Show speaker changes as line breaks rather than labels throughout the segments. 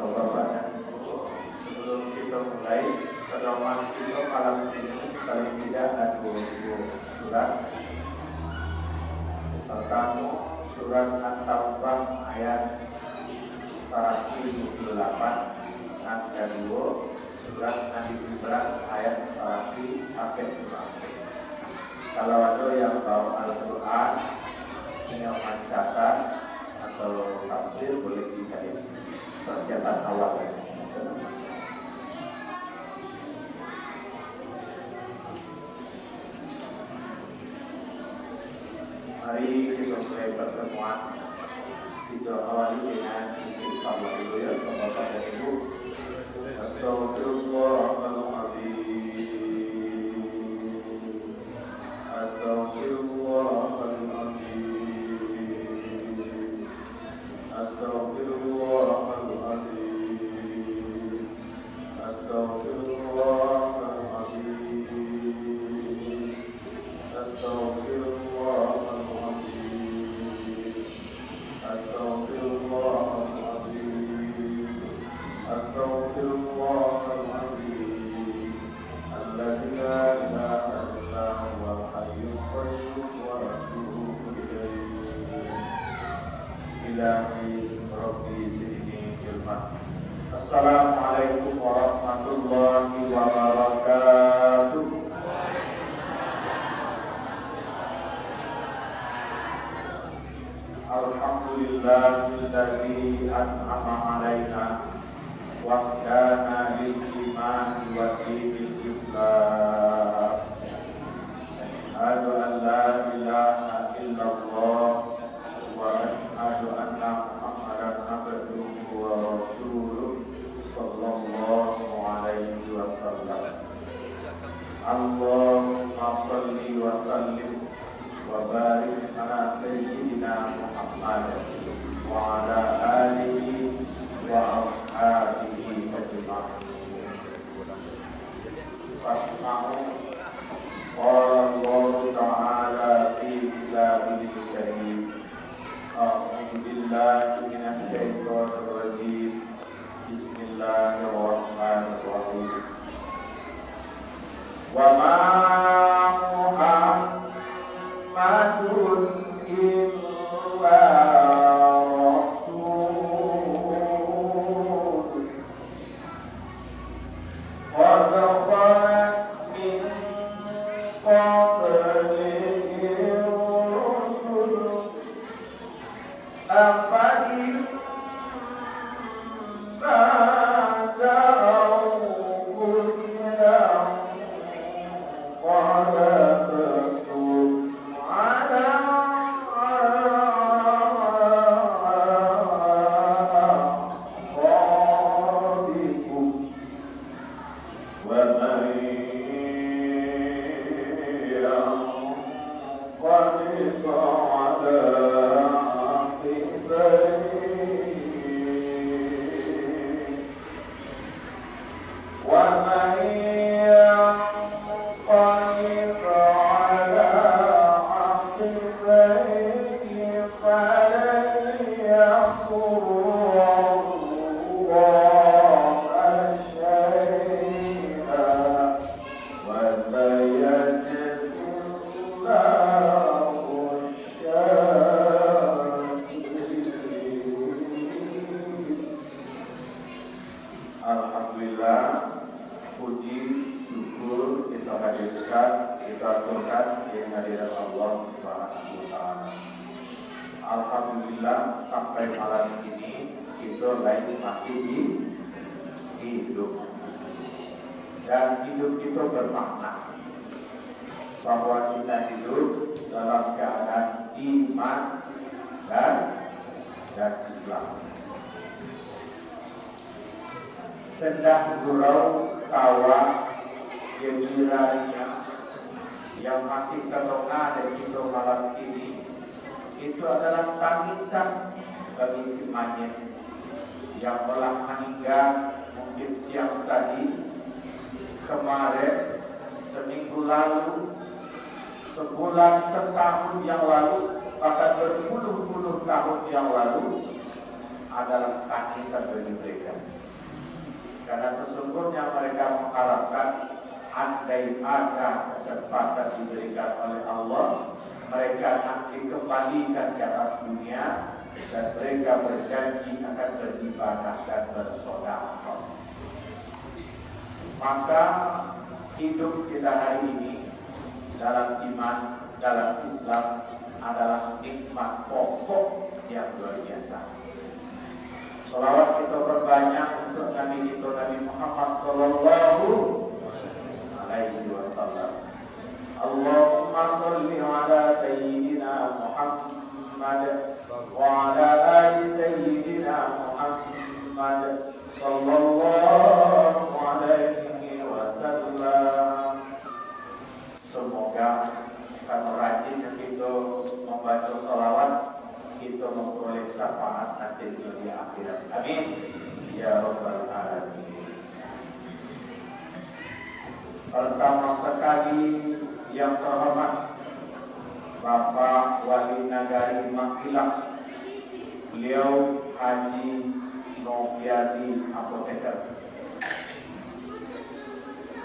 Bapak dan Ibu, sebelum kita mulai pedoman kita malam ini paling tidak ada 20 surat. Pertama surat At-Taubah ayat 178, dan kedua surat Nabi Ibrahim ayat 100. Kalau ada yang tahu Al-Quran, yang mencatat atau tafsir boleh dicari percatat awal. Mari kita mulai pertemuan. Kita awali dengan istighfar dulu ya, Bapak dan Ibu. Astagfirullahaladzim. Astagfirullahaladzim. Astagfirullahaladzim. Astagfirullahaladzim. Astagfirullahaladzim. Astagfirullahaladzim. Alladzi la ilaha illa huwal hayyul qayyum wa atubu ilaihi. Ilahi Rabbi zidni ilma. Assalamualaikum warahmatullahi wabarakatuh. Alhamdulillahilladzi an'ama 'alaina wa kana lil imani wa dinil Islam. Asyhadu an la ilaha illallah wa asyhadu anna Muhammadan abduhu wa rasuluh sallallahu alaihi wasallam. Allahumma shalli wa sallim wa barik ala sayyidina Muhammad wa ala alihi wa ashabihi ajma'in. Fasma'u qala Allah ta'ala fi kitabihi karim. A'udzu billahi minasy syaithanir rajim. Bismillahirrahmanirrahim. Wa ma Muhammadun illa rasul qad khalat min qablihi rusul afa in ja'u Alhamdulillah sampai malam ini kita lagi masih hidup, dan hidup kita bermakna bahwa kita hidup dalam keadaan iman dan Islam. Sedang gurau tawa gembiranya yang masih terlena dan kita malam ini, itu adalah tangisan bagi si mayit yang telah meninggal mungkin siang tadi, kemarin, seminggu lalu, sebulan, setahun yang lalu, bahkan berpuluh-puluh tahun yang lalu, adalah tangisan bagi mereka. Karena sesungguhnya mereka mengharapkan andai ada kesempatan diberikan oleh Allah, mereka nanti kembalikan ke atas dunia dan mereka berjanji akan beribadah dan bersedekah. Maka hidup kita hari ini dalam iman, dalam Islam adalah nikmat pokok yang luar biasa. Salawat kita berbanyak untuk Nabi kita Nabi Muhammad sallallahu alaihi wasallam. Allahumma shalli ala sayyidina Muhammad wa ala ali sayyidina Muhammad sallallahu alaihi wasallam. Semoga karena rajin kita membaca salawat, kita memperoleh syafaat nanti di akhirat. Amin ya rabbal alamin. Pertama sekali yang terhormat Bapak Wali Nagari Makilang, beliau Haji Noviadi Apoteker.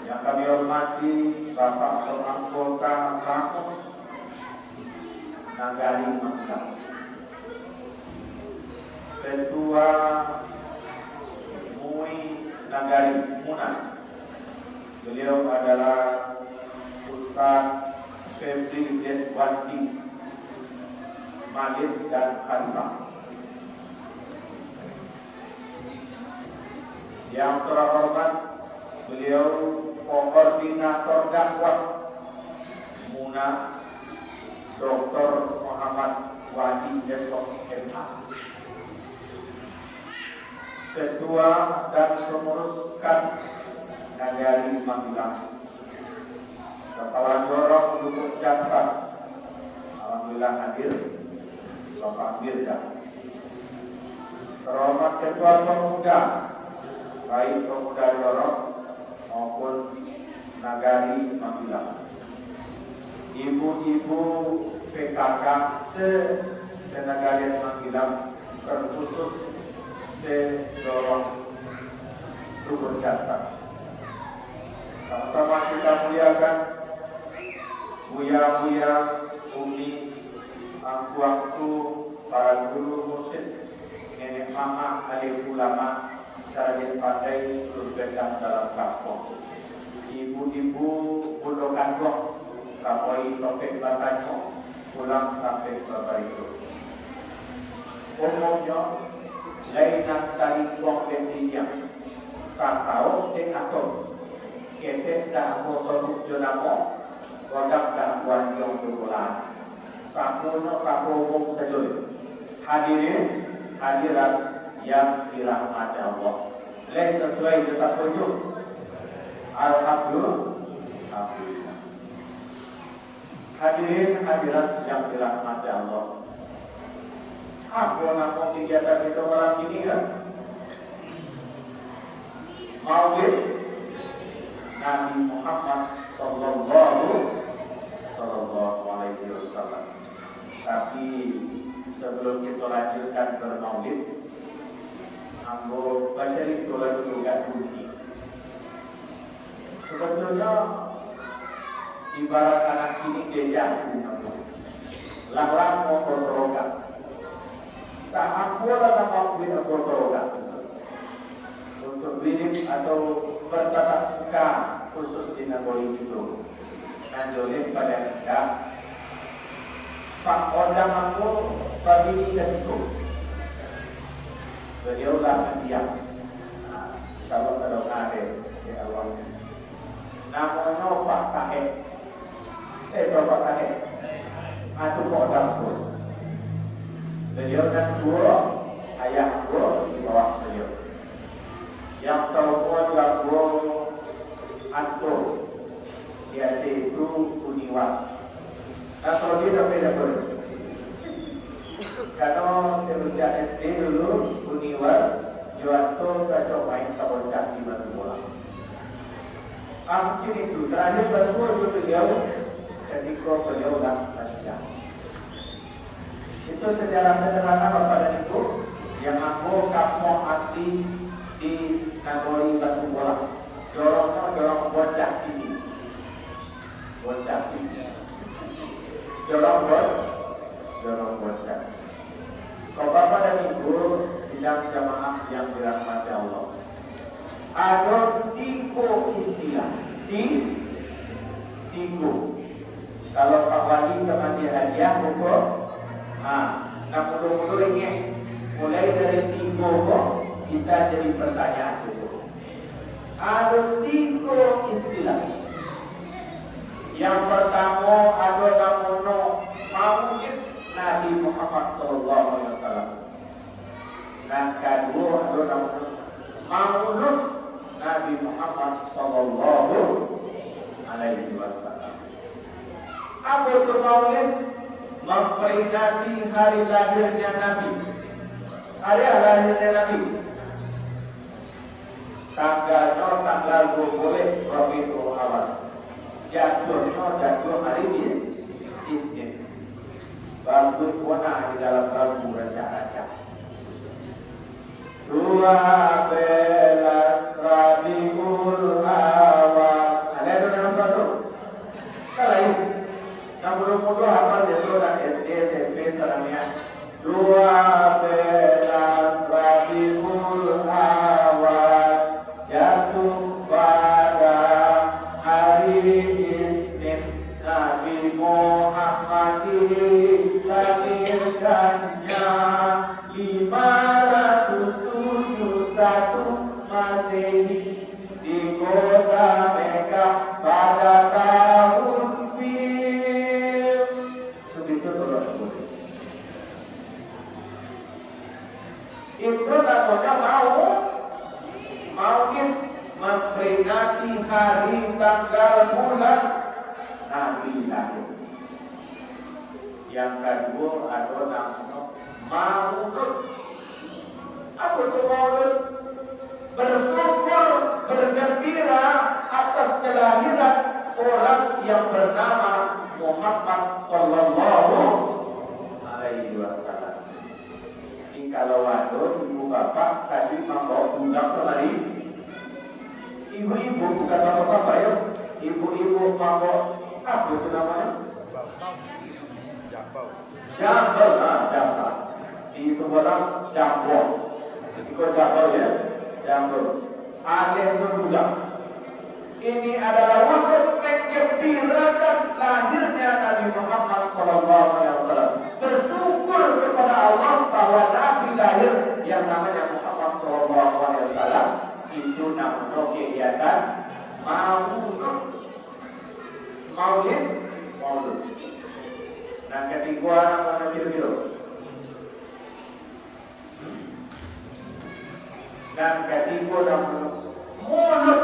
Yang kami hormati Bapak Anggota Kampus Nagari Makilang, Ketua MUI Nagari Muna. Beliau adalah Ustaz Febri Deswandi Malik dan Khalifah. Yang terhormat beliau Koordinator Dakwah Muna Dr. Muhammad Wadi Desok MA, Ketua dan Penguruskan Nagari Makilang, Kepala Dorong Dukun Jatah, alhamdulillah hadir Bapak Mirza. Terhormat Ketua Pemuda, baik Pemuda Dorong maupun Nagari Makilang, ibu-ibu PKK se-Nagari Makilang, terkhusus se-Dorong Dukun Jatah. Sama-sama kita muliakan buya-buya, umi, angku-angku, para guru mursyid, nenek mama, alim ulama, sarjana pandai, berbeda dalam kampung. Ibu-ibu, budokan doh, kapoi topik batanyo, pulang sampai bapak itu. Umumnya, lainan dari buang bensinnya, kasau atau ketek dah bosok jonamo, kodam dah wanjong berbulan. Sapuno sapumum sejul. Hadirin, hadirat yang dirahmati Allah. Les sesuai dengan tujuh. Alhamdulillah. Hadirin, hadirat yang dirahmati Allah. Apa nama kegiatan kita malam ini kan? Maulid Nabi Muhammad sallallahu alaihi wasallam. Tapi sebelum kita lanjutkan bermaulid, ambo baca itu lagu bunyi. Sebetulnya ibarat anak ini gejah, lang-lang mau bertorokan. Tak apalah nama kita bertorokan. Untuk bilik atau bertatap muka khusus di Napoli itu nanjolin pada kita Pak Odang aku bagi ini ke situ beliau lah mendiam. Sahabat ada ada di awalnya namanya Pak Kahe Bapak Kahe atau Pak Odang pun beliau dan dua ayah dua di bawah beliau. Yang semua lagu Anto biasa itu Uniwa. Kalau dia beda boleh. Kalau seluruh SD dulu Uniwa, Juanto kacau main kabocah di batu bola. Mungkin itu terakhir baru itu beliau, jadi kau beliau lah baca. Itu sejarah sederhana Bapak dan Ibu yang aku Bapak dan Ibu sidang jamaah yang dirahmati Allah. Ada tiga istilah. Tiga. Kalau Pak Wali kemati hadiah pokok, nah mudah-mudahan ini mulai dari tiga kok bisa jadi pertanyaan itu. Ada tiga istilah. Yang pertama ada namono maulid Nabi Muhammad SAW. Dan kedua ada namono maulud Nabi Muhammad SAW. Apa itu maulid? Memperingati hari lahirnya Nabi. Hari lahirnya Nabi. Tanggalnya tanggal 20 Rabiul Awal. Jatuh hari Isnin. Bagus warna di dalam bambu raja-raja. 12 Rabiul Awal. Ada itu dalam bambu? Kalau ini, yang mudah-mudah hafal di sekolah SD, SMP, selamanya. 12 Rabiul Awal jatuh pada hari Isnin. Nabi Muhammad dilahirkannya 571 Masehi di kota Mekah pada tahun Fil. Segitu terus. Itu namanya maulid memperingati hari tanggal bulan Nabi lahir. Yang kedua ada namanya maulud. Apa itu maulud? Bersyukur, bergembira atas kelahiran orang yang bernama Muhammad Sallallahu Alaihi Wasallam. Ini kalau ada ibu bapak tadi membawa budak kemari, ibu-ibu bukan bapak-bapak ya, ibu-ibu membawa apa itu namanya? Jambal, jambal. Itu orang jambal. Itu jambal ya, jambal. Alih budak. Ini adalah wujud menggembirakan lahirnya Nabi Muhammad SAW. Bersyukur kepada Allah bahwa Nabi lahir yang namanya Muhammad SAW. Itu namanya kegiatan maulid. Nah ketiga namanya biru. Dan ketiga namanya mulut.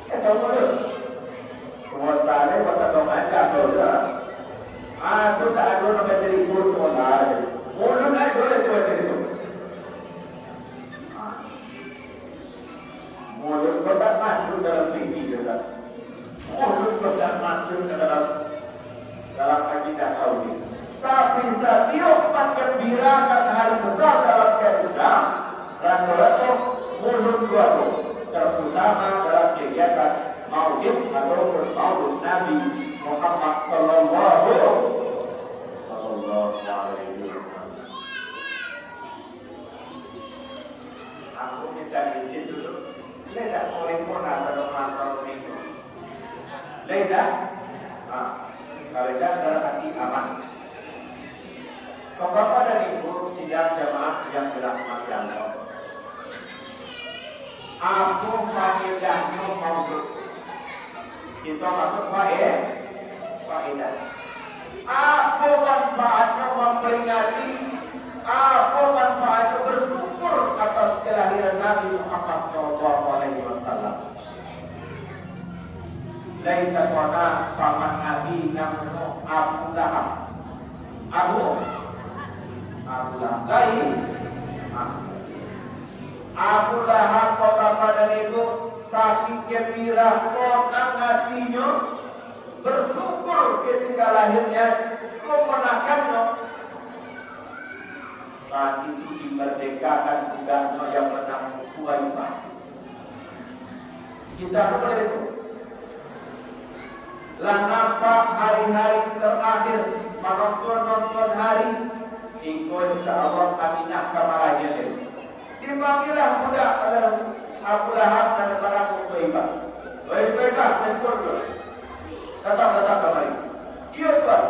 Kita mulut. Semua tadi kata doang aja dosa. Aku tak ada nak jadi mulut semua tadi. Mulut aja boleh buat itu. Mulut sudah masuk dalam tinggi juga. Mulut sudah masuk ke dalam akidah tauhid. Tapi setiap menggembirakan hari besar dalam kehidupan, rata-rata mulut suatu, terutama dalam kegiatan maulid atau maulid Nabi Muhammad Sallallahu Alaihi Wasallam. Aku minta izin dulu. Leda telepon atau masalah itu. Leda. Kalau dalam hati aman. Bapak dan Ibu sidang jamaah yang dirahmati Allah. Aku faedahnya maulid. Kita masuk faedah. Apa manfaatnya memperingati? Apa manfaatnya bersyukur atas kelahiran Nabi Muhammad SAW? Laita kona paman Nabi namanya Abu Lahab. Abu Lahab. Lain. Abu Lahab kota pada itu saking gembira senang hatinya bersyukur ketika lahirnya kemenakannya. Saat itu dimerdekakan budaknya yang bernama Suwaibah. Kisah apa itu? Lah nampak hari-hari terakhir menonton hari ikut insyaallah Aminah kamaranya. Dipanggillah budak Abu Lahab dan para Suhaibah. Wahai Suhaibah, masuk ke. Datang kemari. Iya Pak.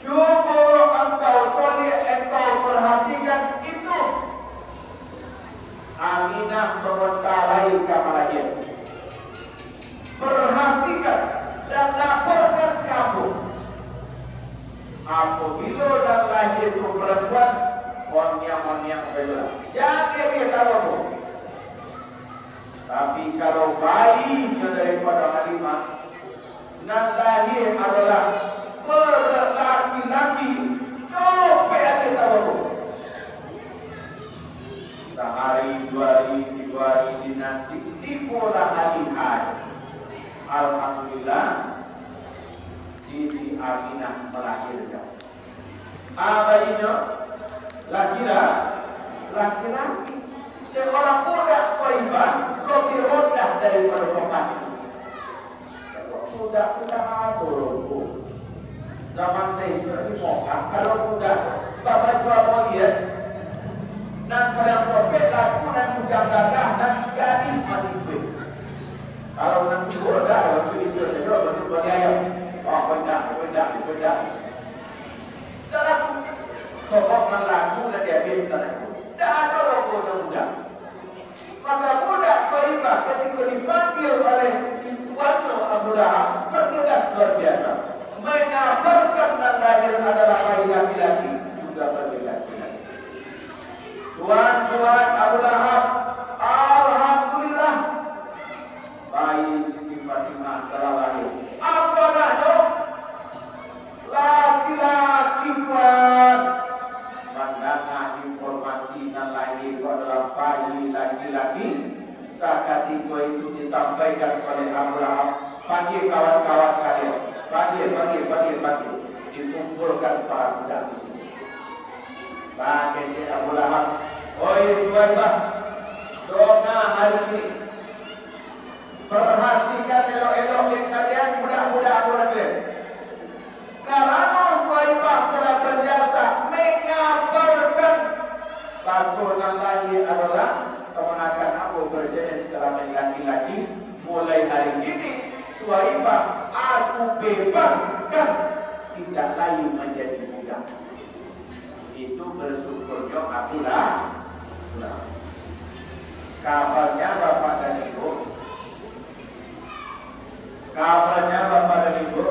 Coba engkau perhatikan itu. Aminah sementara kamaranya. Perhatikan dan laporkan kamu. Apabila dan lahir itu perempuan, monyang saja. Jangan dia tahu. Tapi kalau bayinya daripada Halimah, dan lahir adalah laki-laki, coba dia tahu. Sehari, 2 hari, 3 hari dinasti dipola hari-hari. Alhamdulillah Siti Aminah melahirkan. Bayinya laki-laki. Seorang budak Suhaibah lebih rendah daripada pemati. Budak kita turun. Zaman saya ini moka. Kalau budak bapak jual moliat, dan pada copet laku dan ujang gagah dan jadi mati duit. Kalau nanti budak, kalau itu saja bentuk bagi ayam. Oh bedak. Dalam sokok melaku dan diambil tanahku. Tak ada orang budak. Maka budak Suhaibah ketika dipanggil oleh tuannya Abu Lahab bergegas luar biasa. Mengabarkan dan lahir adalah bayi laki-laki juga bergegas. Tuan Abu Lahab, alhamdulillah bayi Siti Fatimah telah lahir. Apa dah laki-laki kuat. Mendengar informasi dan lahir adalah bayi laki-laki. Seketika itu disampaikan oleh Abu Lahab, panggil kawan-kawan saya, panggil, dikumpulkan para budak di sini. Panggil Abu Lahab, oi Suhaibah, doa hari ini. Perhatikan elok-elok yang kalian budak-budak Abu Lahab. Karena Suhaibah telah berjasa mengabarkan pasukan lagi adalah kemenakan aku berjenis kelamin laki-laki. Mulai hari ini Suhaibah aku bebaskan, tidak lagi menjadi budak. Itu bersyukurnya Abu Lahab. Kabarnya Bapak dan Ibu,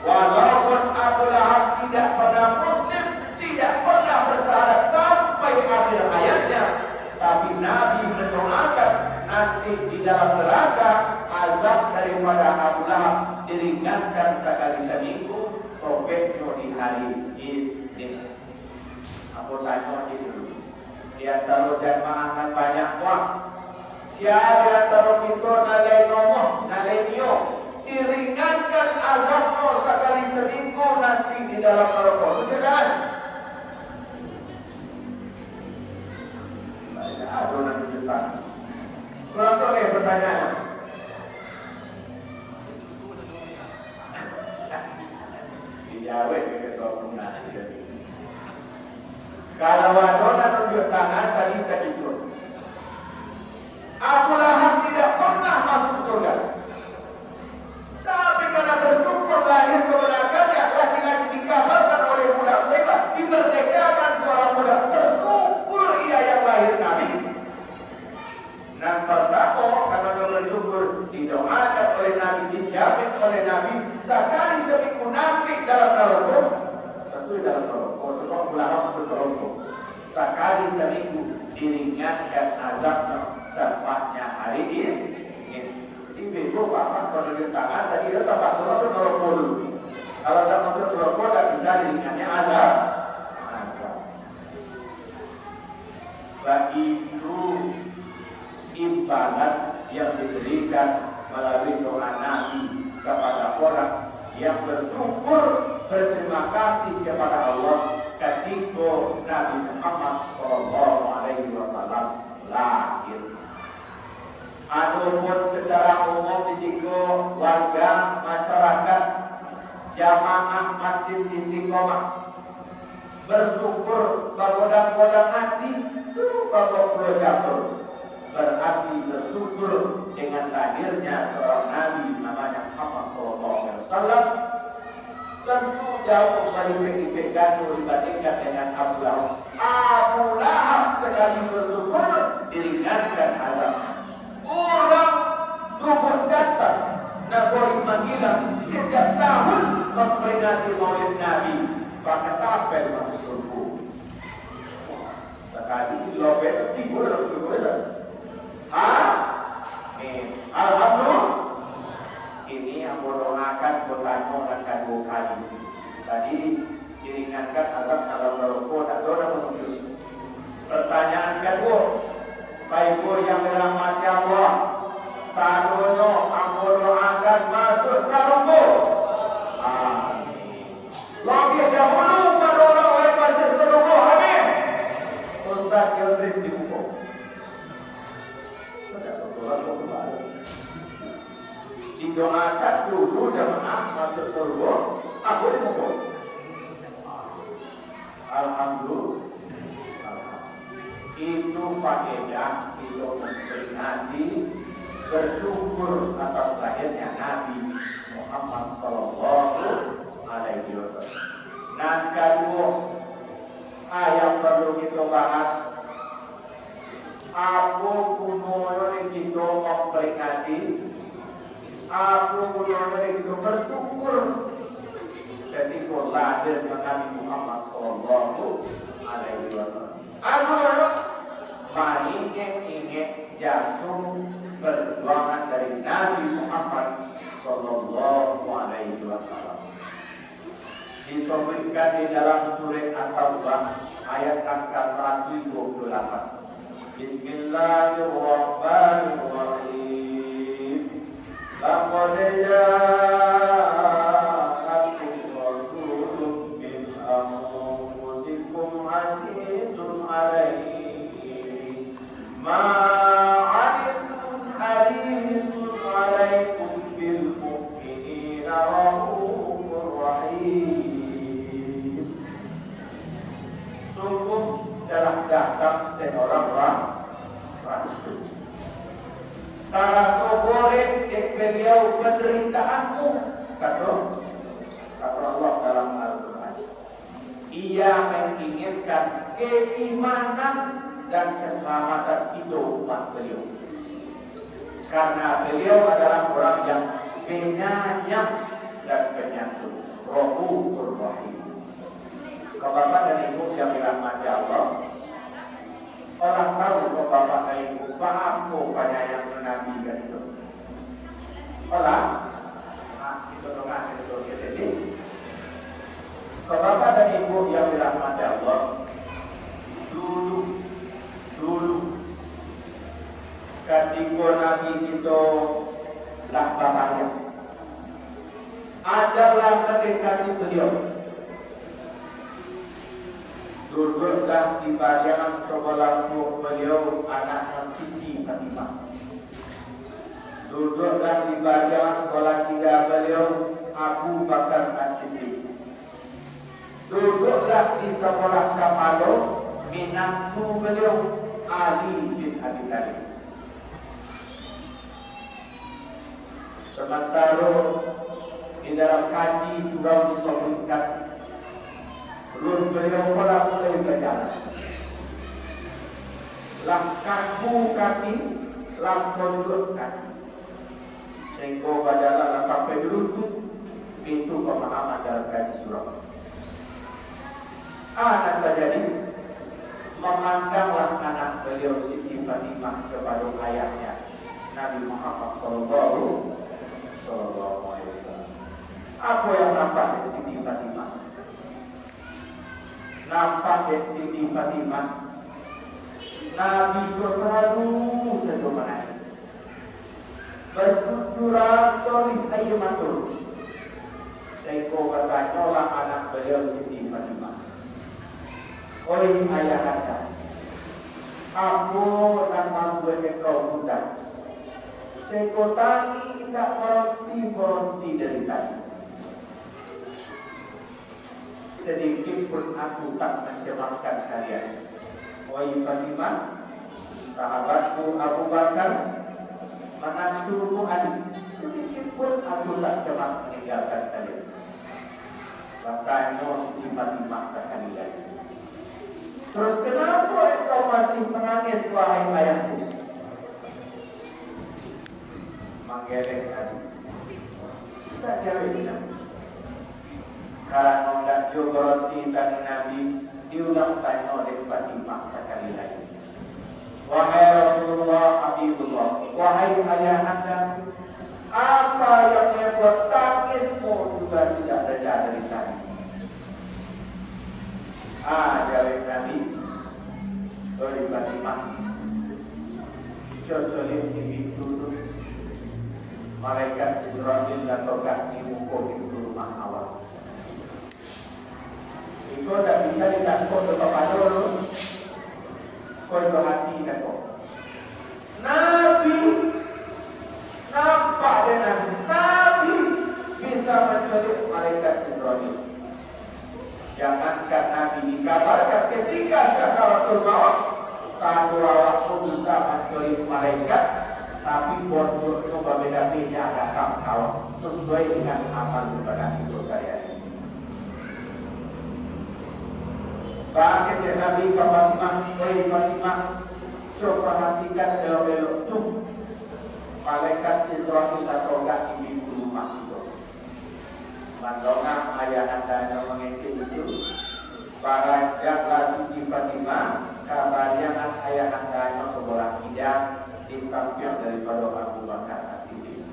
walaupun Abu Lahab tidak pernah Muslim, tidak pernah bersyahadat sampai akhir hayatnya, tapi Nabi mendoakan nanti di dalam neraka azab daripada Abu Lahab diringankan sekali seminggu, topeknya di hari Isnin. Aku tanya dulu, di antara jamaah yang banyak wah, siapa di antara kita nalai nomor, nalai nyo, diringankan azabnya sekali seminggu nanti di dalam neraka. Betul kan? Saya ada nanti depan. Berapa lagi pertanyaan? Dijawab ke ketua punah. Kalau wadona tunjuk tangan tadi terjun. Abu Lahab tidak pernah masuk surga. Tapi karena bersyukur lahir kebenakannya, laki-laki dikabarkan oleh budak Suhaibah, dimerdekakan seorang budak. Bersyukur ia yang lahir Nabi. Dan pertama karena bersyukur didoakan oleh Nabi, dijamin oleh Nabi, sekali seminggu nanti dalam neraka. Satu dalam neraka, sebab Abu Lahab masuk neraka. Sekali seminggu diringankan azabnya, tepatnya hari Isnin. Ibu bapak kalau di tangan tadi itu tak masuk neraka dulu. Kalau tak masuk neraka tak bisa diringannya azab. Bagi itu imbalan yang diberikan melalui doa Nabi kepada orang yang bersyukur, berterima kasih kepada Allah ketika Nabi Muhammad SAW lahir. Adapun secara umum di situ warga masyarakat jamaah Masjid Istiqomah bersyukur bagodang-godang hati itu babok pulau jatuh. Berarti bersyukur dengan lahirnya seorang Nabi namanya Muhammad SAW. Tentu jauh berlipat ganda dibandingkan dengan Abu Lahab. Abu Lahab sekali bersyukur diringankan azab. Orang dukun datang Nagori Manggila setiap tahun memperingati Maulid Nabi. Pakai tapel masuk surga. Sekali lobet timbul dalam surga. Alhamdulillah. Ini yang doakan bertanya akan 2 kali. Tadi diringankan azab dalam rokok dan doa menuju. Pertanyaan kedua, baik yang dirahmati Allah, sadono ambo doakan masuk surga. Amin. Lagi dahulu madono oleh masuk surga. Amin. Ustaz Yudris dibuka. Didoakan dulu jamaah masuk surga, aku dibuka. Alhamdulillah. Itu faedah itu memperingati bersyukur atas lahirnya Nabi Muhammad Sallallahu Alaihi Wasallam. Nah, kedua ayat perlu kita bahas. Aku kuno kita memperingati. Aku kuno kita bersyukur. Jadi lahirnya Nabi Muhammad Sallallahu Alaihi Wasallam. Aku mari ingat jasum perjuangan dari Nabi Muhammad Sallallahu Alaihi Wasallam. Disebutkan di dalam surat At-Taubah ayat angka 128. Bismillahirrahmanirrahim. Laqad ja'akum rasulun min anfusikum azizun 'alaihi ma 'anittum harisun 'alaikum bil mu'minina raufur rahim. Sungguh telah datang seorang rasul. Tara soborin beliau penderitaanmu, kata Allah dalam Al-Quran. Ia menginginkan keimanan dan keselamatan hidup umat beliau. Karena beliau adalah orang yang penyayang dan penyantun, Rahufur Rahim. Bapak dan Ibu yang dirahmati Allah, orang tahu kok Bapak dan Ibu paham kok penyayang Nabi kan itu. Orang, itu doa itu jadi. Bapak dan Ibu yang dirahmati Allah, dulu ketika Nabi itu lah bahaya, adalah mendekati beliau. Duduklah di bagian sebelah beliau anaknya Siti Fatimah. Duduklah di bagian sebelah kiri beliau Abu Bakar As-Siddiq. Duduklah di sebelah kepala menantu beliau Ali bin Abi Thalib. Sementara di dalam kaji surau disebutkan belum beliau pula mulai berjalan. Langkahku kaki, langsung lurus kaki. Sehingga berjalan sampai lutut pintu pemahaman dalam kaji surau. Anak terjadi, memandanglah anak beliau Siti Fatimah kepada ayahnya Nabi Muhammad Sallallahu Alaihi Wasallam. Apa yang nampak dari Siti Fatimah? Nampak dari Siti Fatimah Nabi itu selalu sedomanya bercucuran dari air mata. Sehingga bertanyalah anak beliau Siti Fatimah, "Oi ayah anda, aku dan membuat kau muda. Sekotani tidak berhenti dari tadi. sedikit pun aku tak mencemaskan kalian. Wahai Fatimah, sahabatku Abu Bakar, menantuku Ali, sedikit pun aku tak cemas meninggalkan kalian. Makanya Siti Fatimah sekali lagi. Terus kenapa engkau masih menangis wahai ayahku? Menggeleng tadi. Tak jawab Nabi. Karena tidak berhenti dan Nabi diulang tanya oleh Fatimah sekali lagi. Wahai Rasulullah Habibullah, wahai ayah anda, apa yang membuat tangismu juga tidak reda dari tadi? Jawab Nabi oleh Fatimah, cocolin di pintu malaikat Israel datangkan di muka pintu rumah awal. Itu tak bisa ditangkap kepada dulu. Kau itu hati dan kau. Nabi nampak dengan Nabi bisa menculik malaikat Israel. Jangankan Nabi dikabarkan ketika Sakaratul Maut, satu awak pun bisa menculik malaikat, tapi bodoh itu berbeda-beda agak kawan sesuai dengan amal ibadah itu saya. Bangkit ya Nabi ke Fatimah, wahai Fatimah, coba perhatikan elok-elok tuh malaikat Israel atau enggak di rumah itu. Mandonga ayah anda yang mengintip itu, para jakla Siti Fatimah, kabarnya ayah anda yang sebelah hidang di samping daripada Abu Bakar As-Siddiq.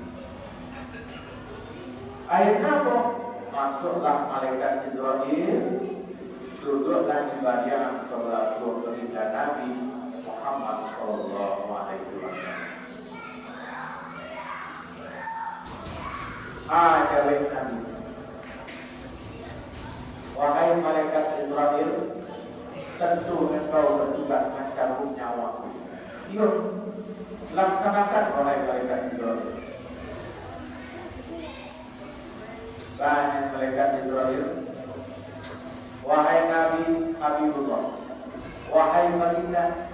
Akhirnya masuklah malaikat Israel. Duduklah di bagian sebelah baginda Nabi Muhammad Sallallahu Alaihi Wasallam. Jawab Nabi, wahai malaikat Israel, tentu engkau bertugas mencabut nyawaku. Yuk, laksanakan oleh malaikat Israel. Banyak malaikat Israel. Wahai Nabi Habibullah, wahai baginda,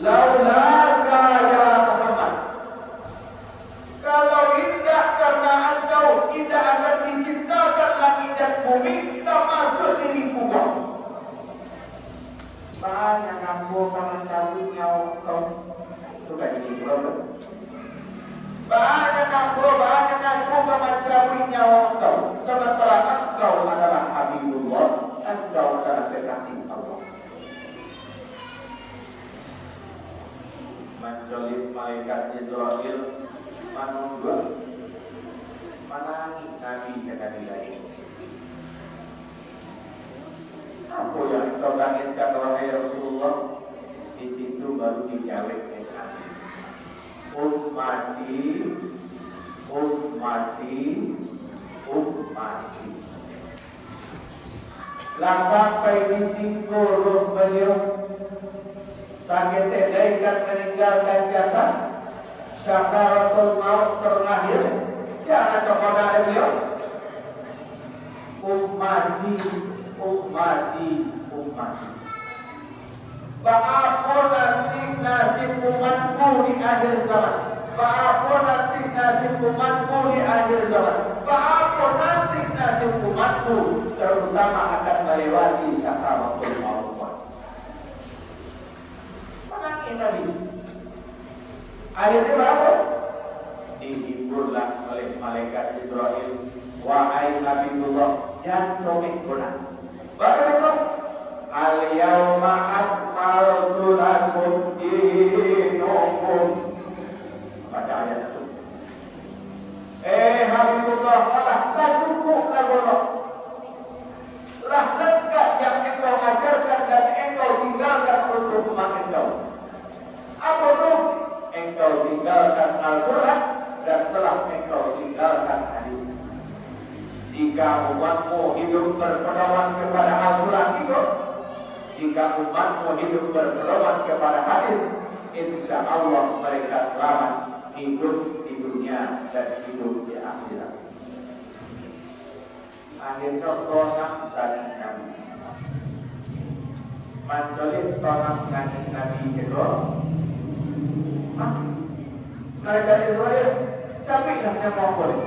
laulaka ya Muhammad, kalau tidak karena engkau tidak akan diciptakan langit dan bumi, termasuk diriku kau. Banyak kamu akan cabut nyawa kau. Suka ini problem. Banyak aku akan cabut nyawa kau. Sementara engkau adalah Habibullah, engkau adalah kekasih Allah. Menculik malaikat Israel, menunggu, menangis Nabi sekali lagi. Apa yang engkau tangiskan wahai Rasulullah? Di situ baru dijawab Nabi. Ummati, ummati, ummati. Lah sampai di singgung beliau sakit terdekat meninggalkan jasad, Sakaratul Maut terlahir. Jangan kepada beliau, ummati, ummati, ummati. Ba'apun nanti nasib umatku di akhir zaman. Ba'apun nanti nasib umatku di akhir zaman. Ba'apun nanti nasib umatku terutama akan melewati Sakaratul Maut. Menangis Nabi. Akhirnya berapa? Dihiburlah oleh malaikat Israel. Wahai Habibullah, jangan comek guna. Bagaimana? Al-yawma akmaltu lakum dinakum. Pada ayat itu. Habibullah, lah cukup lah bodoh. Lah lengkap yang engkau ajarkan dan engkau tinggalkan untuk umat engkau. Apa itu? Engkau tinggalkan Al-Quran dan telah engkau tinggalkan hadis. Jika umatmu hidup berpedoman kepada Al-Quran itu, jika umatmu hidup berpedoman kepada hadis, insya Allah mereka selamat hidup di dunia dan hidup di akhirat. akhirnya tonang dari Nabi. Mancolit tonang dari Nabi itu. Mereka Israel capeklah yang mau boleh.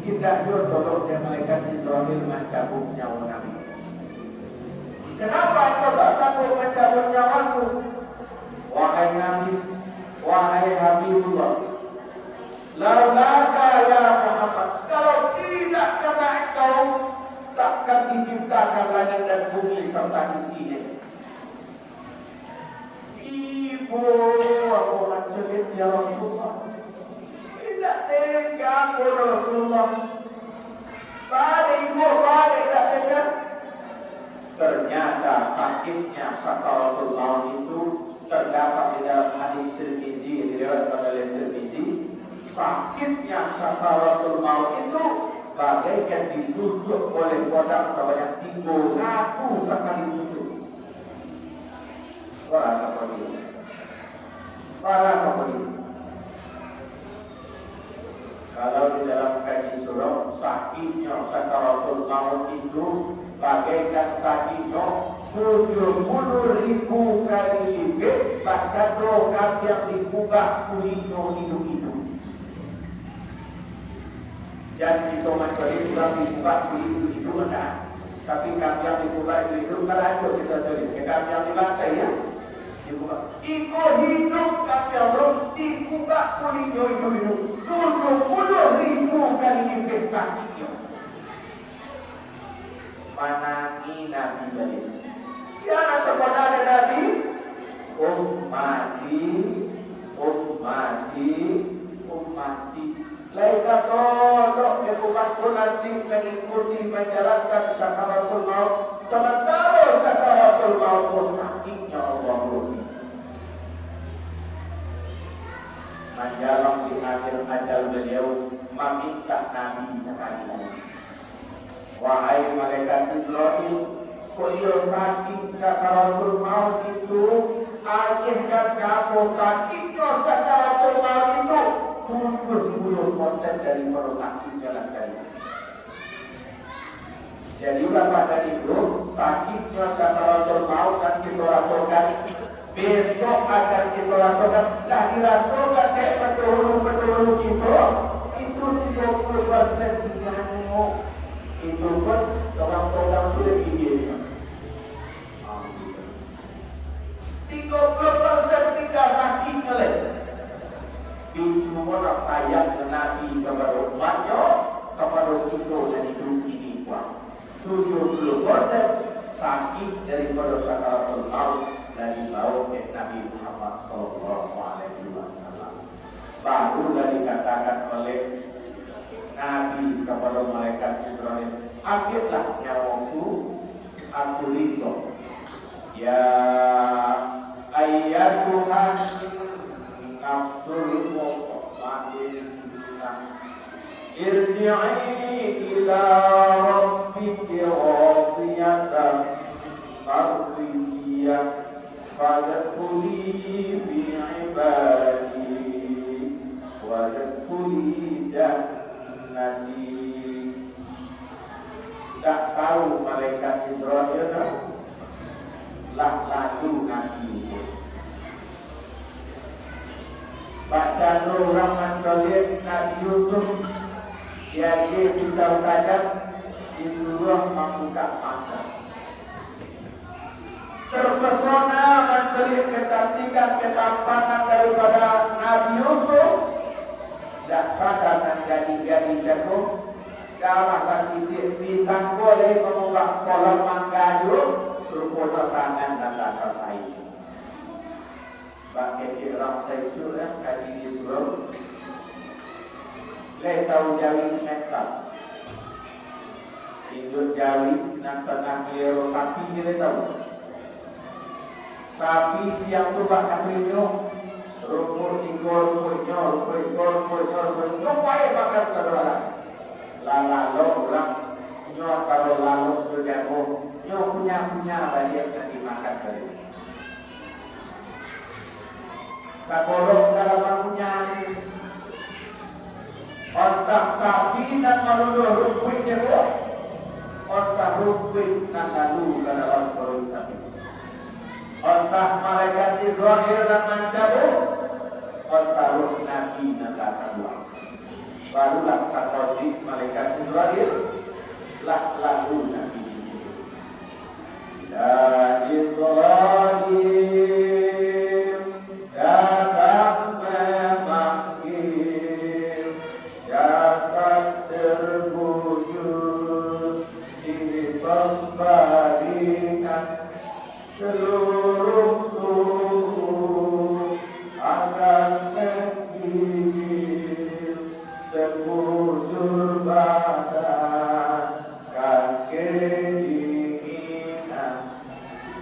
Tidak jauh tolongnya malaikat Israel mencabut nyawa Nabi. Kenapa kau tak sanggup mencabut nyawaku? Wahai Nabi, wahai Habibullah, laulaka ya Muhammad, kalau tidak karena engkau, takkan diciptakan langit dan bumi serta isinya. Ibu, aku mencelit ya Rasulullah. Tidak tega aku Rasulullah. Balik ibu, balik tak tega. Ternyata sakitnya sakaratul maut itu terdapat di dalam hadis Tirmizi, diriwayatkan oleh Tirmizi. Sakitnya sakaratul maut itu bagaikan ditusuk oleh kodak sebanyak 300 sekali tusuk. Para kapolri. Kalau di dalam hadis surah sakitnya sakaratul maut itu bagaikan sakitnya 70.000 kali lipat bahkan rokat yang dibuka kulitnya hidup-hidup. Dan jika manusia kurang dibuka kulit itu enggak, tapi kami yang dibuka itu beracun kita sendiri. Kami yang dibantai ya dibuka. Iko hidup kami yang belum dibuka kulitnya hidup-hidup 70.000 kali lipat sakitnya. Manangi Nabi balik. Siapa kepada Nabi? Ummati. Laika tolong umatku nanti mengikuti menjalankan sakaratul maut. Sementara sakaratul maut sakitnya Allah. Menjalang di akhir ajal beliau meminta Nabi sekali lagi. Wahai malaikat Israel, kau sakit sakaratul maut itu, akhirnya kamu sakitnya sakaratul maut itu 70% dari sakitnya lagi. Jadi berapa dari itu sakitnya sakaratul maut yang kita rasakan, besok akan kita rasakan, lah dirasakan kayak betul kita itu 30% dinamo. Itu pun orang-orang itu lebih dia. 30% tidak sakit kali. Itu orang sayang Nabi kepada umatnya, kepada kita dan hidup ini pun. 70% sakit daripada sakaratul maut dari bau Nabi Muhammad SAW. Barulah dikatakan oleh Nabi kepada malaikat Israel, ambillah nyawaku, aku ridho. Ya ayyatuhan nafsul mutmainnah, irji'i ila rabbiki radiyatan mardiyah, fadkhuli fi ibadi wadkhuli jannati. Tak tahu malaikat Israel lah lalu Nabi. Baca orang mencolik Nabi Yusuf, dia bisa tajam disuruh membuka mata. Terpesona mencolik kecantikan ketampanan daripada Nabi Yusuf. Tak sadar menjadi jago. Kalau kita bisa boleh membuka kolam manggayu, berupa tangan dan rasa sayang. Bagi orang saya surah kali ini surah, saya tahu Jawi semekal. Hidup Jawi nak tengah keliru sapi kita tahu. Sapi siang tu bakal minum, rumput ikor, supaya bakal saudara. Lalu orang nyok kalau lalu juga nyok punya banyak yang dimakan dari. Tak bolong dalam punya. On Otak sapi dan maluduh rukwitnya kok. Otak rukwit dan lalu ke dalam perut sapi. Otak malaikat Israel dan mencabut. Otak ruh Nabi dan keluar. Barulah kata malaikat Israel lalu Nabi di situ. Ya Israel datang memanggil jasad terwujud di pembalikan seluruh tubuh akan menggigil sekujur badan kaki dinginan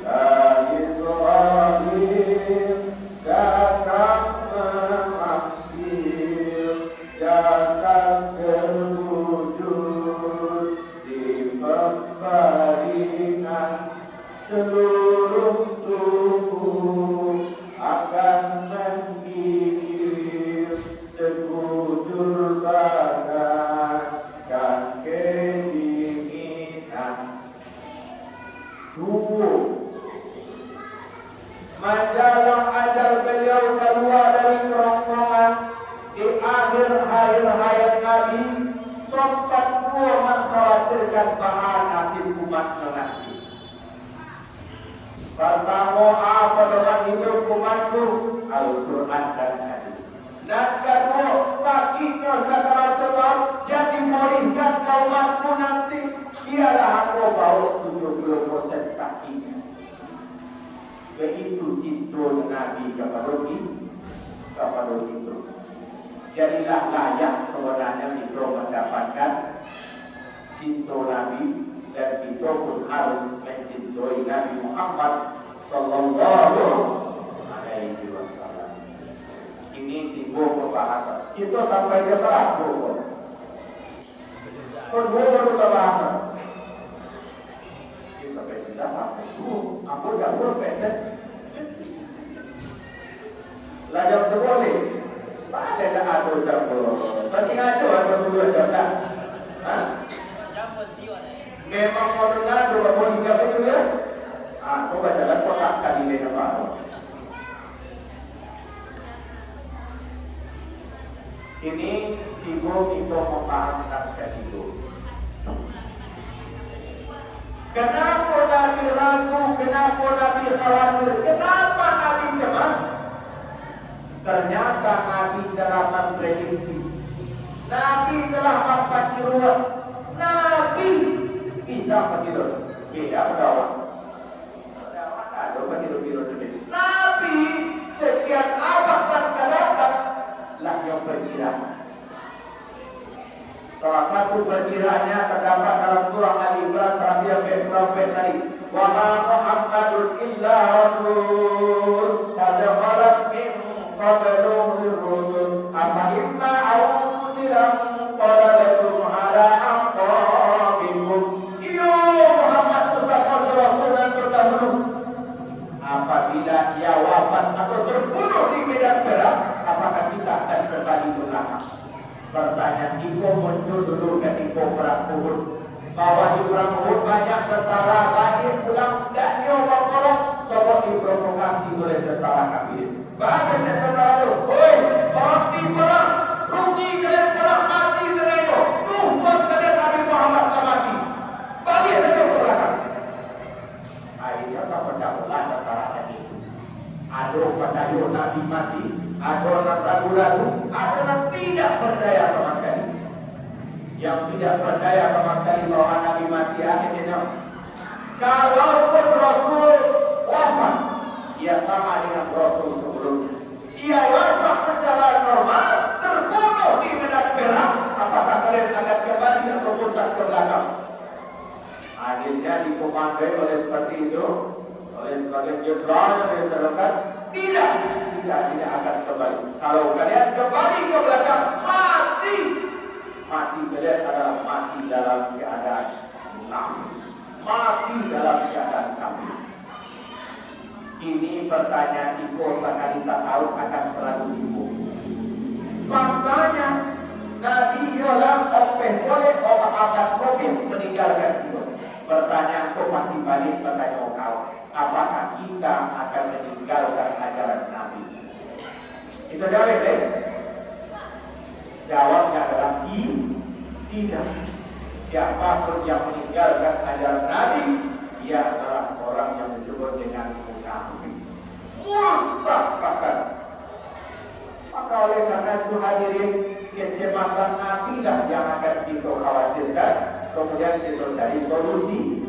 dari Israel datang memanggil jasad terwujud di pembalikan seluruh tubuh akan menggigil sekujur badan dan kedinginan. Menjelang ajal beliau keluar dari kerongkongan di akhir hayat Nabi, sempat dua mengkhawatirkan bahan nasib umatnya nanti. Pertama, apa dengan hidup umatku? Al-Quran dan hadis. Dan kedua, sakitnya segala sebab jadi molihkan umatku nanti. Ialah aku bawa 70% sakitnya. Begitu cinta Nabi kepada itu. Jadilah layak sebenarnya kita mendapatkan cinta Nabi, dan kita pun harus mencintai Nabi Muhammad sallallahu alaihi wasallam. Ini timbul pembahasan. Kita sampai ke berapa? Baru pembahasan. Kita sampai sudah aku dah berpesan. Lajam seboleh. Pada dah ada campur. Masih ngaco atau dua jam dah? Hah? Memang mau dengar dua puluh tiga betul ya? Aku bacalah kotak kali ini apa? Ini tiga kita membahaskan itu. Kenapa Nabi ragu? Kenapa Nabi khawatir? Kenapa Nabi cemas? Ternyata Nabi telah memprediksi. Nabi telah mempati ruang. Nabi bisa begitu. Beda berdakwah. Berdakwah ada begitu sendiri. Nabi sekian abad dan kadang lah yang berkira. Salah satu perkiraannya terdapat dalam surah Al-Imran 140 tadi. Wa ma Muhammadun illa rasul qad khalat min qablihi rusul afa imma aw qutilan qalatum ala aqabikum. Ya Muhammad sebagai rasul dan terdahulu, apabila ia wafat atau terbunuh di medan perang, apakah kita akan kembali ke belakang? Pertanyaan itu muncul dulu ketika perang Uhud. Bahwa di perang Uhud banyak tentara banyak pulang dan nyobok korok sebab diprovokasi oleh tentara kafir. Bahkan tentara itu, oi, orang di perang, rugi kalian perang, mati kalian itu. Buat kalian Nabi Muhammad mati. Balik saja ke belakang. Akhirnya tak pendapatlah tentara itu. Ada pada Nabi mati, ada orang ragu-ragu, ada orang tidak percaya sama sekali. Yang tidak percaya sama sekali bahwa Nabi mati akhirnya, kalaupun Rasul wafat, ia sama dengan Rasul sebelumnya. Ia wafat secara normal, terbunuh di medan perang, apakah kalian akan kembali atau putar ke belakang? Akhirnya dikomandai oleh seperti itu, oleh sebagai jenderal yang disebutkan, tidak akan kembali. Kalau kalian kembali ke belakang, mati kalian adalah mati dalam keadaan kafir. Mati dalam keadaan kafir. Ini pertanyaan Iko sekali setahun akan selalu Iko. Faktanya Nabi yolam opeh boleh apa mobil meninggalkan itu. Bertanya kok masih balik bertanya kau, apakah kita akan meninggalkan ajaran Nabi? Itu jawab deh. Jawabnya adalah tidak. Siapapun yang meninggalkan ajaran Nabi, dia adalah orang yang disebut dengan munafik. Murtad. Maka oleh karena itu hadirin, kecemasan Nabi lah yang akan kita khawatirkan. Kemudian kita cari solusi.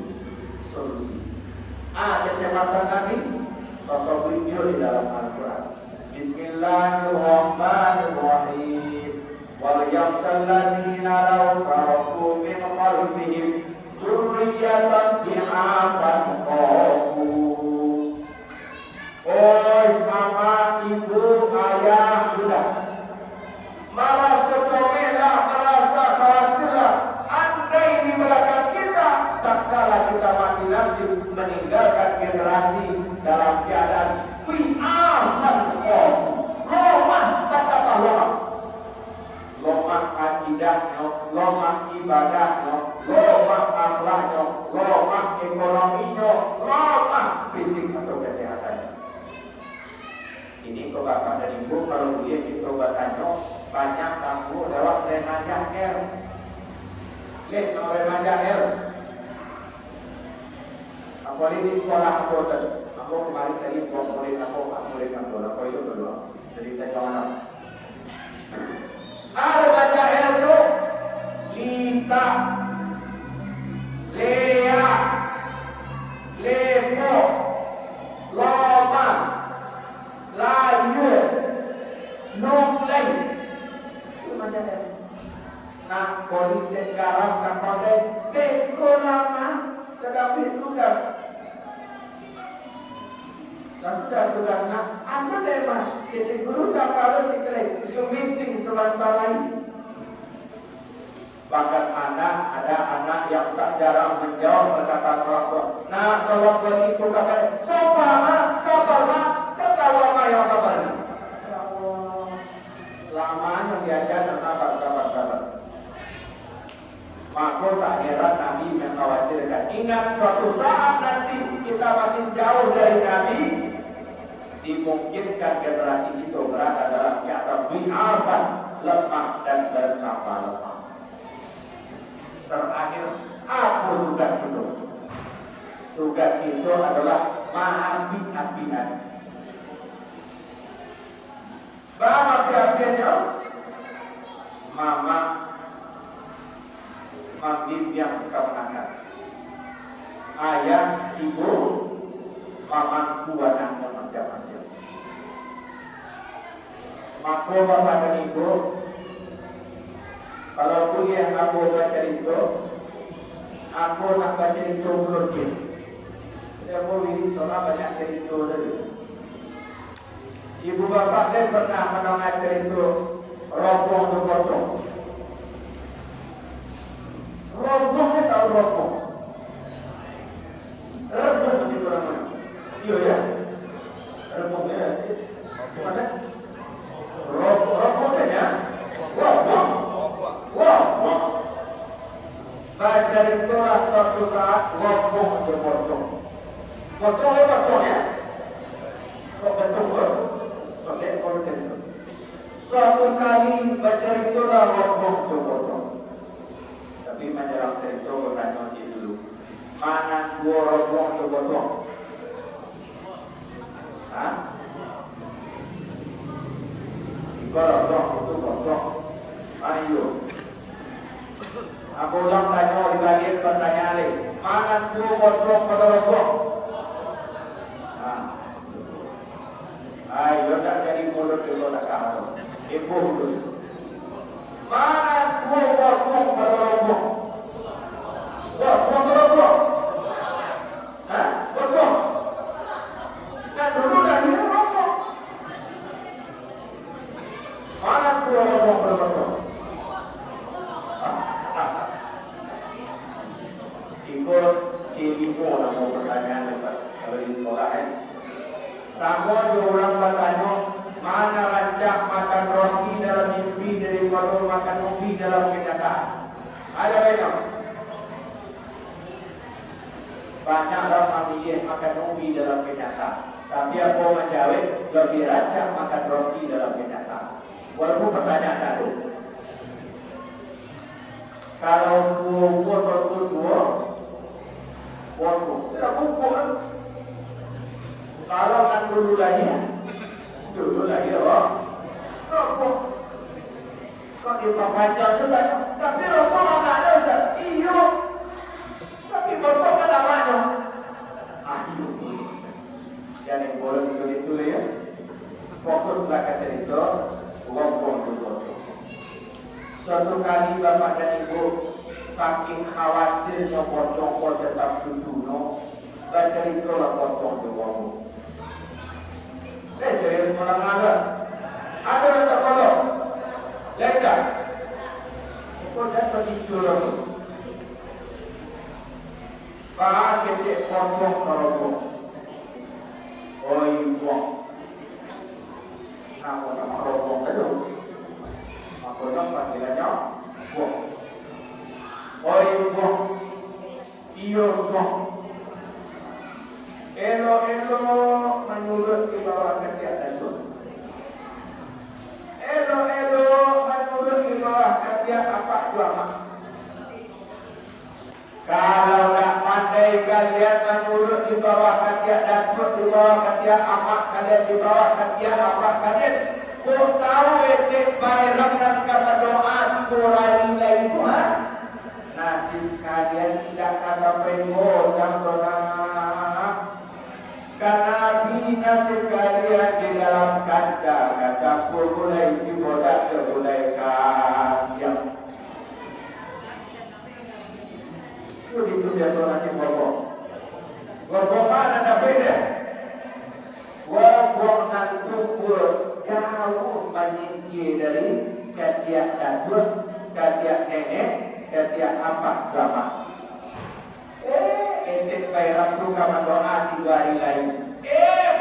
Kecemasan Nabi, sosok beliau di dalam Al-Quran. Bismillahirrahmanirrahim. Wal yakhshal ladzina law taraku min qalbihim dzurriyyatan dhi'afan khafu. Oi mama, ibu, ayah, bunda, merasa comelah, merasa khawatirlah. Andai di belakang kita, tak kala kita mati nanti meninggalkan generasi dalam keadaan fi'afan khafu. Lomah akidahnya, lomah ibadahnya, lomah akhlaknya, lomah ekonominya, lomah fisik atau kesehatannya. Ini kok bapak dan ibu kalau dia kita bertanya banyak kamu lewat remaja R. Lihat no remaja R. Aku di sekolah aku kemarin tadi murid aku itu dulu. Jadi saya kawan. Remaja R itu Lita, Lea, Lepo, Loma, Layu, Nunglai. Itu remaja R. Nah, politik garam dan kode beko lama sedang tugas. Dan sudah tugasnya, apa tema? Kecil guru tak kalau sikle, isu meeting sebentar lagi. Bahkan ada anak yang tak jarang menjawab perkataan orang tua. Nah, kalau begitu kata, sabar, ketawa mah yang sabar. Ya Allah, lamanya diajar sabar. Maka tak heran Nabi mengkhawatirkan. Ingat suatu saat nanti kita makin jauh dari Nabi, dimungkinkan generasi itu berada dalam keadaan bi'afan, lemah dan bertambah lemah. Terakhir, apa tugas itu? Tugas itu adalah api-apian. Berapa api-apiannya? Mama yang kemenangan. Ayah, ibu, mama, buananya masing-masing. Maka bapak dan ibu, kalau kuliah aku baca itu, aku nak baca itu belum. Saya mau ini soal banyak cerita tadi. Ibu bapak saya pernah mendengar cerita rompong tu potong. Rompongnya tahu rompong. Rompong mesti orang mana? Iya ya. Rompongnya. Mana? Rompongnya. Rompong. Baca itu suatu saat rompong tu potong. Potong ya. Kok betul? Okey, okey. Suatu kali baca itu rompong tu potong. Tapi menjelang cerita bertanya dulu, mana dua rombong tu potong? Tiga rombong tu potong. Ayo. Aku ulang tanya di bagian pertanyaan ni, mana dua potong pada rombong? Ayo tak jadi mulut itu tak kamu. Ibu dulu. Mana dua potong pada rombong? Potong. Potong. Dan dulu dah ini rombong. Mana dua rombong pada potong? Ikut cilimu nama pertanyaan lepas kalau di sekolah Sama dua orang bertanya, mana rancak makan roti dalam mimpi lebih daripada makan ubi dalam kenyataan. Ada banyak. Banyak orang memilih makan ubi dalam kenyataan. Tapi apa menjawab lebih rancak makan roti dalam kenyataan. Walaupun pertanyaan tadi. Kalau umur berdua, tidak pukul. Kalau kan dulu lagi rokok. Kok diperpanjang juga, tapi rokok nggak ada Ustaz. Iya, tapi rokok kan namanya. Iya, jangan boleh begitu ya. Fokus belakang cerita, rokok dulu. Suatu kali bapak dan ibu saking khawatirnya pocong tetap cucuno, baca cerita lah pocong di wong. Serius malah ada tak kalau lega. Kau dah pergi curang. Bahas kecil pocong kerobok. Oi buang. Aku nak kerobok dulu. Aku nak pastilah buang. Oi buang. Iyo buang. Elo menurut di bawah kerjaan itu. Elo menurut di bawah kerja apa jualan. Kalau tak pandai kalian menurut di bawah kerja datuk di bawah kerja apa kalian di bawah kerja apa kalian. Kau tahu etik bayram dan berdoa di Quran itu ha? Nasib kalian tidak akan sampai yang doa. Karena nasib kalian di dalam kaca pun mulai cibodak mulai kacang. Itu dia nasib bobok. Bobok mana ada beda? Bobok nanti jauh menyingkir dari ketiak datuk, ketiak nenek, ketiak apa drama. Ente bayar tu kamu doa 3 hari lain.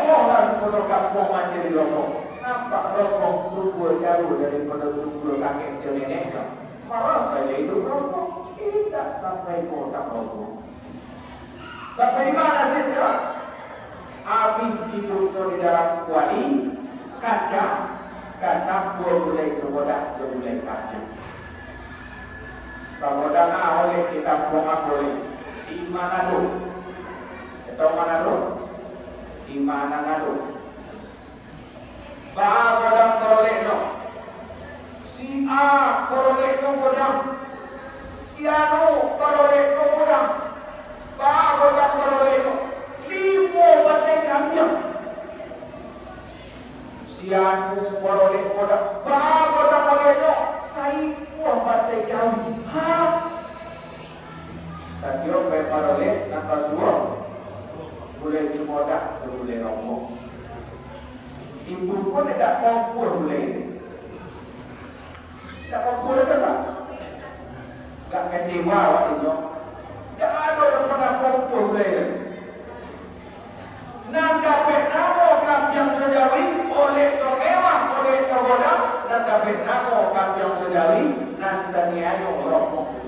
Bohong kalau kamu mati di rokok. Nampak rokok tubuh jauh daripada tubuh kakek nenek. Malas saja itu rokok. Tidak sampai kotak rokok. Sampai mana saja? Api hidupnya di dalam kuali kaca boleh coba boleh kaca. Saudara oleh kita buang boleh. Di mana tu? Tahu mana tu? Di mana tu? Bahagian korek no. Si A korek no kodam. Si Anu korek no kodam. Bahagian korek no. 5 batai kambing. Si Anu korek kodam. Bahagian korek no. 1 batai kambing. Sadio preparole napa suo boleh dimodak boleh ngomong ibu pun tidak kompor boleh tidak kompor tak tak kecewa waktu tak ada yang pernah kompor boleh nang dapat namo kampiang terjawi oleh tokewa oleh togoda dan dapat namo kampiang terjawi nan taniayo rokok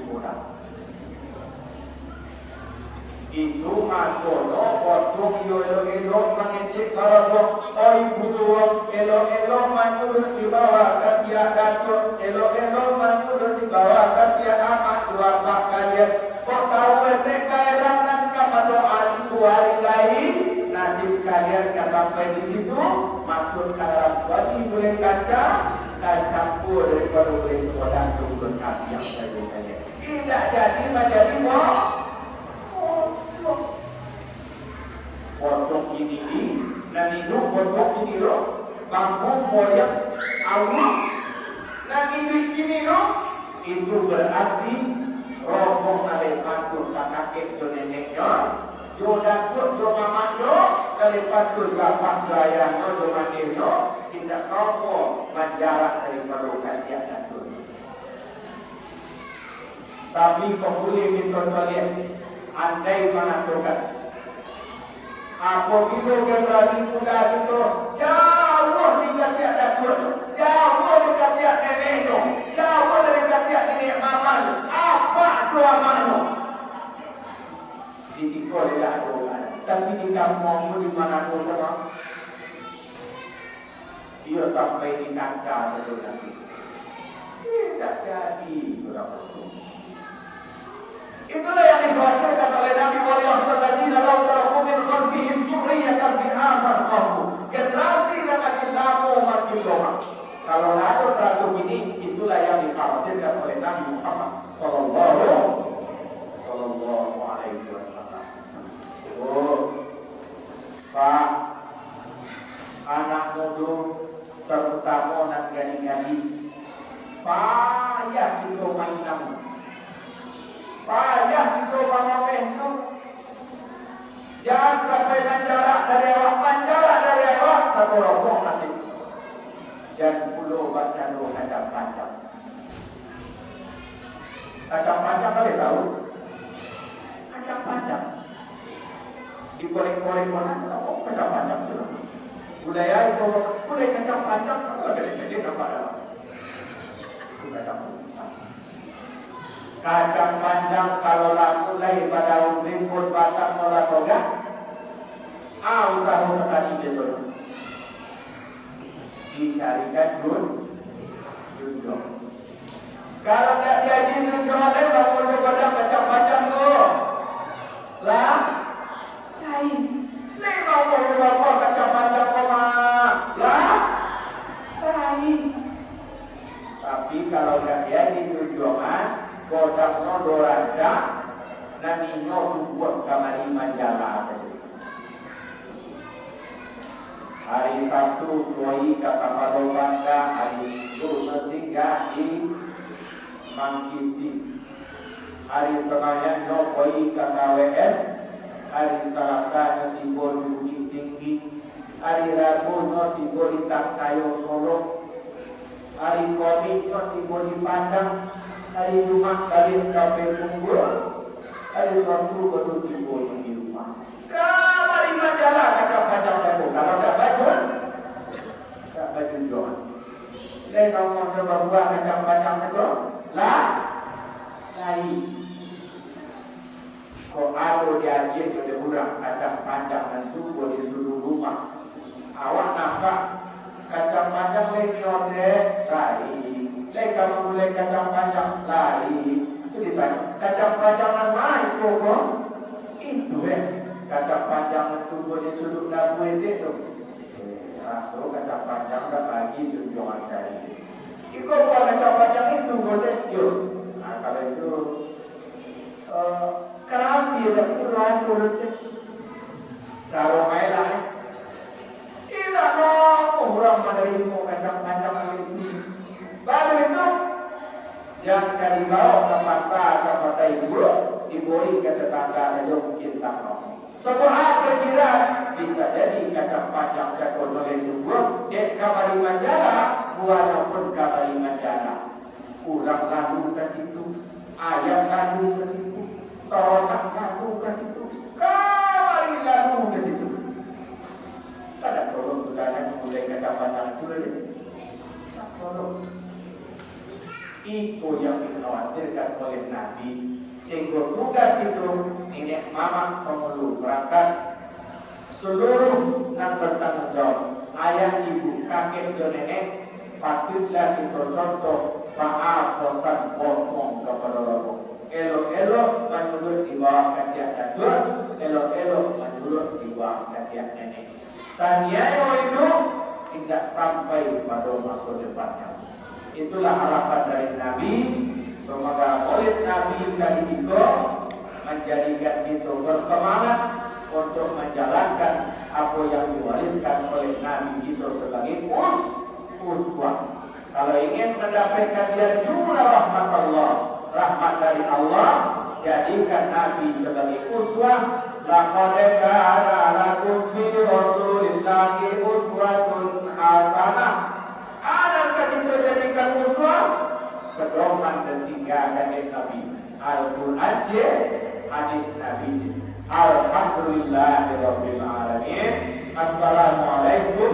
itu makono potong elo mengecek kalau oi butuh elo manurut di bawah katia datuk elo manurut di bawah katia amat dua pak kalian kok tahu mereka erangan kamu doa itu hari lain nasib kalian gak sampai di situ masuk ke dalam bagi boleh kaca campur daripada boleh sekolah turun kaki yang saya kalian tidak jadi menjadi potong ini dan itu potong ini loh bambu moyang awal dan ini loh itu berarti rombong oleh patur kakek jo neneknya jo datuk jo mamaknya dari patur bapak sayangnya jo mandirnya tidak rombong menjarak dari perlukan dia datuk tapi boleh kita lihat andai mengatakan apabila generasi muda itu jauh tidak ada jauh kakek neneknya, jauh dari kakek nenek mamanya. Apa doa mano? Di sekolah tidak doa, tapi di kampung di mana pun sama. Dia sampai di kaca saudara. Tidak jadi berapa. Itulah yang dikhawatirkan oleh Nabi Muhammad SAW. Min khalfihim surriyatan bi'afar qawmu. Generasi yang makin lama makin lama. Kalau ada perasaan ini, itulah yang dikhawatirkan oleh Nabi Muhammad Sallallahu Alaihi Wasallam. Oh, Pak, anak muda terutama nak gani-gani, payah kita main nama. Payah itu bangun itu. Jangan sampai menjarak dari awak, menjarak dari awak satu rokok kasih. Jangan pulau baca doa kacang panjang. Kacang panjang kalian tahu? Kacang panjang. Dikorek-korek mana? Oh, kacang panjang itu. Budaya itu, boleh kacang panjang. Kalau ada jadi apa? Itu kacang panjang. Kacang panjang kalau mulai pada rimbun batang mola toga, usaha petani besok dicarikan junjong. Kalau tidak jadi junjong, bangun pada kacang panjang tu, lah, lain. Lima berapa kacang panjang koma, lah, lain. Tapi kalau tidak jadi junjongan, kodam no raja nani no buat kamari manjala saja. Hari Sabtu tuai kata Padobanda, hari Minggu Mesinggah di Mangkisi. Hari Senayan no tuai kata WS, hari Selasa no tiba di Bukit Tinggi, hari Rabu no tiba di Taktayo Solo, hari Kamis no tiba di Padang. Hari Jumat kali sampai kumpul, hari Sabtu baru timbul di rumah. Kalau di majalah kacang-kacang jago, kalau tak baju jualan. Saya ngomong coba buat kacang-kacang jago, lah, lain. Kau ada diajar jadi budak kacang-kacang dan tunggu di seluruh rumah. Awak nampak kacang-kacang lagi order, lain. Kalau mulai kacang panjang lari itu ditanya kacang panjangan naik pokok itu kacang panjang itu boleh sudut labu itu masuk kacang panjang tak lagi junjungan saya ikut buat kacang panjang itu boleh yuk. Nah kalau itu kerambil itu lain turutnya cara main lain tidak mau orang menerima kacang panjang itu. Baru itu jangan kali bawa ke pasar ibu diberi ke tetangga saja mungkin tak mau. Semua kira bisa jadi kacang panjang jatuh oleh tubuh. Dek kabari majalah, buahnya pun kabari majalah. Kurang lalu ke situ, ayam lalu ke situ, torak lalu ke situ, kabari lalu ke situ. Ada tolong sudah mulai kacang panjang itu lagi. Tolong. Itu yang dikhawatirkan oleh Nabi. Sehingga tugas itu nenek mama pemeluk berangkat seluruh yang bertanggung jawab ayah ibu kakek dan nenek patutlah kita contoh maaf bosan ngomong kepada orang elok-elok menurut di bawah kaki datuk elok-elok menurut di bawah kaki nenek tanya itu tidak sampai pada masa depannya. Itulah harapan dari Nabi. Semoga maulid Nabi kali ini menjadikan kita bersemangat untuk menjalankan apa yang diwariskan oleh Nabi kita sebagai uswah. Kalau ingin mendapatkan dia jumlah rahmat Allah, rahmat dari Allah, jadikan Nabi sebagai uswah. Laqad kana lakum fi Rasulillahi uswatun hasanah. Adakah kita jadikan uswah? Pedoman ketiga dari Nabi Al-Quran, hadis Nabi. Alhamdulillahirabbil alamin. Assalamualaikum